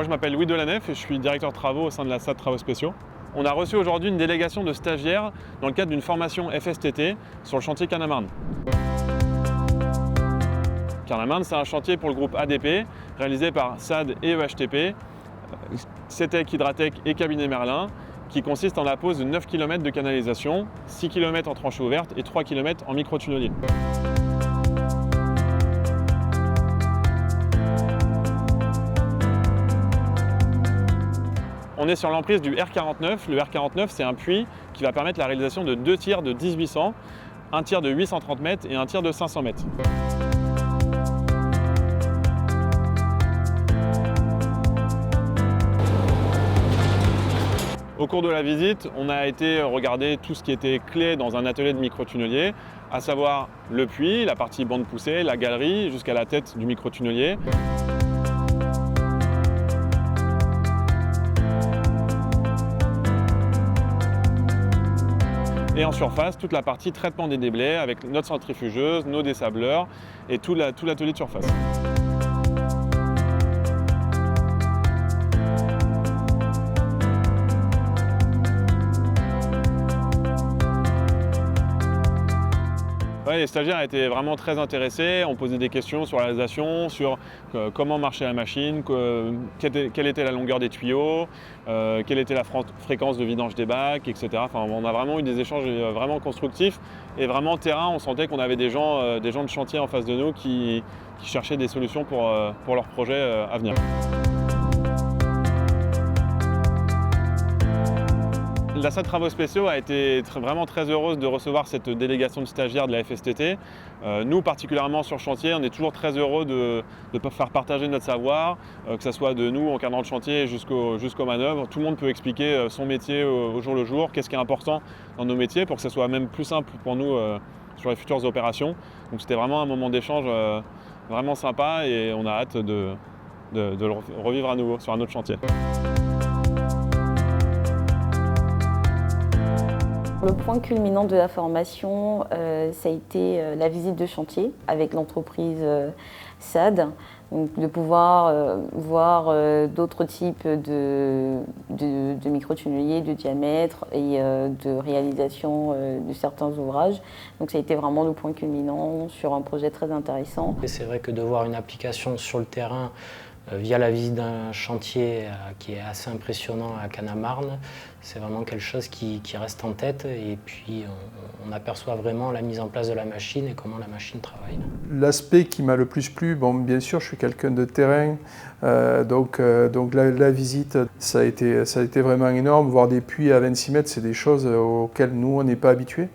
Moi je m'appelle Louis Delanef et je suis directeur de travaux au sein de la SAD Travaux Spéciaux. On a reçu aujourd'hui une délégation de stagiaires dans le cadre d'une formation FSTT sur le chantier Carnamarne. Carnamarne, c'est un chantier pour le groupe ADP, réalisé par SAD et EHTP, CETEC, Hydratec et Cabinet Merlin, qui consiste en la pose de 9 km de canalisation, 6 km en tranchée ouverte et 3 km en microtunnelier. On est sur l'emprise du R49. Le R49, c'est un puits qui va permettre la réalisation de 2 tirs de 1800, un tir de 830 mètres et un tir de 500 mètres. Au cours de la visite, on a été regarder tout ce qui était clé dans un atelier de microtunnelier, à savoir le puits, la partie bande poussée, la galerie, jusqu'à la tête du microtunnelier. Et en surface, toute la partie traitement des déblais avec notre centrifugeuse, nos dessableurs et tout l'atelier de surface. Ouais, les stagiaires étaient vraiment très intéressés, on posait des questions sur la réalisation, sur comment marchait la machine, quelle était la longueur des tuyaux, quelle était la fréquence de vidange des bacs, etc. Enfin, on a vraiment eu des échanges vraiment constructifs et vraiment terrain, on sentait qu'on avait des gens de chantier en face de nous qui cherchaient des solutions pour leurs projets à venir. La SAD Travaux Spéciaux a été vraiment très heureuse de recevoir cette délégation de stagiaires de la FSTT. Nous, particulièrement sur chantier, on est toujours très heureux de faire partager notre savoir, que ce soit de nous encadrant le chantier jusqu'aux manœuvres. Tout le monde peut expliquer son métier au jour le jour, qu'est-ce qui est important dans nos métiers pour que ce soit même plus simple pour nous sur les futures opérations. Donc c'était vraiment un moment d'échange vraiment sympa et on a hâte de le revivre à nouveau sur un autre chantier. Le point culminant de la formation, ça a été la visite de chantier avec l'entreprise SAD. Donc, de pouvoir voir d'autres types de microtunneliers, de diamètre et de réalisation de certains ouvrages. Donc ça a été vraiment le point culminant sur un projet très intéressant. C'est vrai que de voir une application sur le terrain via la visite d'un chantier qui est assez impressionnant à Carnamarne, c'est vraiment quelque chose qui reste en tête et puis on aperçoit vraiment la mise en place de la machine et comment la machine travaille. L'aspect qui m'a le plus plu, bon, bien sûr je suis quelqu'un de terrain, donc la visite ça a été vraiment énorme. Voir des puits à 26 mètres, c'est des choses auxquelles nous on n'est pas habitués.